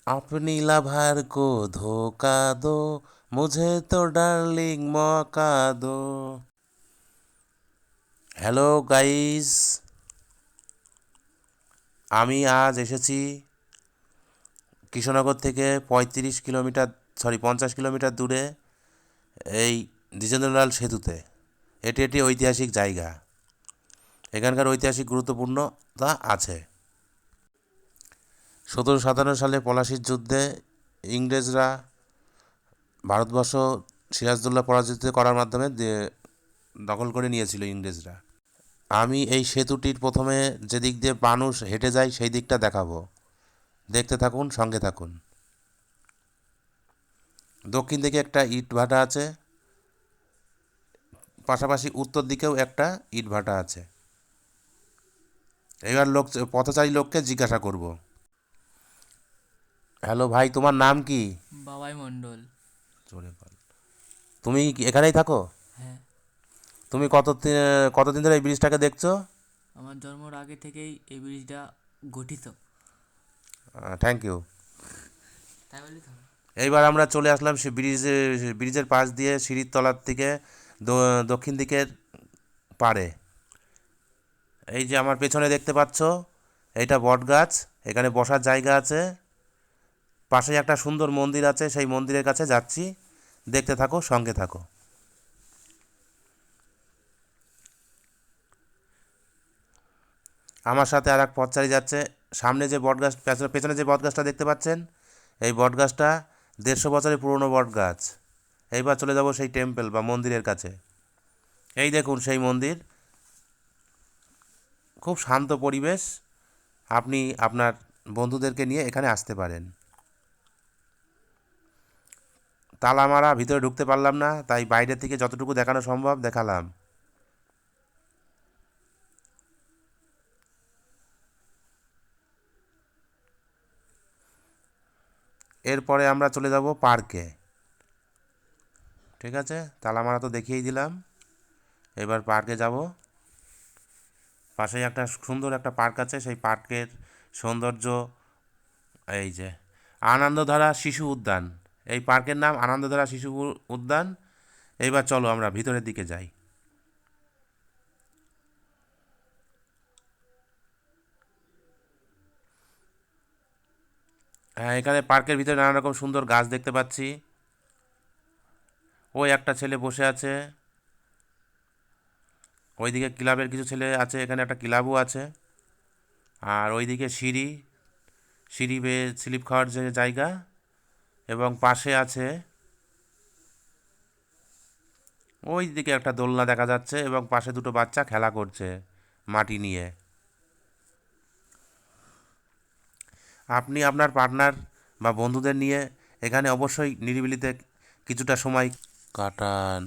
अपनी लवर को धोखा दो मुझे तो डार्लिंग मौका दो। হ্যালো গাইস, আমি আজ এসেছি কৃষ্ণনগর থেকে 35 কিলোমিটার 50 কিলোমিটার দূরে এই দ্বিজেন্দ্রলাল সেতুতে। এটি একটি ঐতিহাসিক জায়গা। এখানকার ঐতিহাসিক গুরুত্বপূর্ণতা আছে। 1757 সালে পলাশির যুদ্ধে ইংরেজরা ভারতবর্ষ সিরাজদৌল্লা পরাজিত করার মাধ্যমে দখল করে নিয়েছিল ইংরেজরা। আমি এই সেতুটির প্রথমে যে দিক দিয়ে মানুষ হেঁটে যায় সেই দিকটা দেখাবো। দেখতে থাকুন, সঙ্গে থাকুন। দক্ষিণ দিকে একটা ইটভাটা আছে, পাশাপাশি উত্তর দিকেও একটা ইটভাটা আছে। এবার পথচারী লোককে জিজ্ঞাসা করব, হ্যালো ভাই, তোমার নাম কি? বাবাই মণ্ডল। জোরে বল। তুমি কি এখানেই থাকো? হ্যাঁ। তুমি কতদিন ধরে এই ব্রিজটাকে দেখছো? আমার জন্মের আগে থেকেই এই ব্রিজটা গঠিত। Thank you. তাই বলি তো। এইবার আমরা চলে আসলাম সে ব্রিজের পাশ দিয়ে সিঁড়ির তলার থেকে দক্ষিণ দিকের পাড়ে। এই যে আমার পেছনে দেখতে পাচ্ছ, এইটা বট গাছ। এখানে বসার জায়গা আছে। পাশে একটা সুন্দর মন্দির আছে, সেই মন্দিরের কাছে যাচ্ছি। দেখতে থাকো, সঙ্গে থাকো। আমার সাথে আর এক পথচারী যাচ্ছে। সামনে যে বট গাছ, পেছনে যে বট গাছটা দেখতে পাচ্ছেন, এই বট গাছটা 150 বছরের পুরনো বট গাছ। এইবার চলে যাব সেই টেম্পল বা মন্দিরের কাছে। এই দেখুন সেই মন্দির। খুব শান্ত পরিবেশ। আপনি আপনার বন্ধুদেরকে নিয়ে এখানে আসতে পারেন। তালা মারা, ভিতরে ঢুকতে পারলাম না, তাই বাইরে থেকে যতটুকু দেখানো সম্ভব দেখালাম। এরপরে আমরা চলে যাব পার্কে। ঠিক আছে, তালা মারা তো দেখিয়েই দিলাম। এবার পার্কে যাব। পাশেই একটা সুন্দর একটা পার্ক আছে, সেই পার্কের সৌন্দর্য এই যে আনন্দধারা শিশু উদ্যান। এই পার্কের নাম আনন্দধারা শিশু উদ্যান। এইবার চলো আমরা ভিতরের দিকে যাই। হ্যাঁ, এখানে পার্কের ভিতরে নানা রকম সুন্দর গাছ দেখতে পাচ্ছি। ওই একটা ছেলে বসে আছে। ওইদিকে ক্লাবের কিছু ছেলে আছে, এখানে একটা ক্লাবও আছে। আর ওইদিকে সিঁড়ি, সিঁড়ি বেয়ে স্লিপ খাওয়ার যে জায়গা, এবং পাশে আছে ওই দিকে একটা দোলনা দেখা যাচ্ছে, এবং পাশে দুটো বাচ্চা খেলা করছে মাটি নিয়ে। আপনি আপনার পার্টনার বা বন্ধুদের নিয়ে এখানে অবশ্যই নিরিবিলিতে কিছুটা সময় কাটান।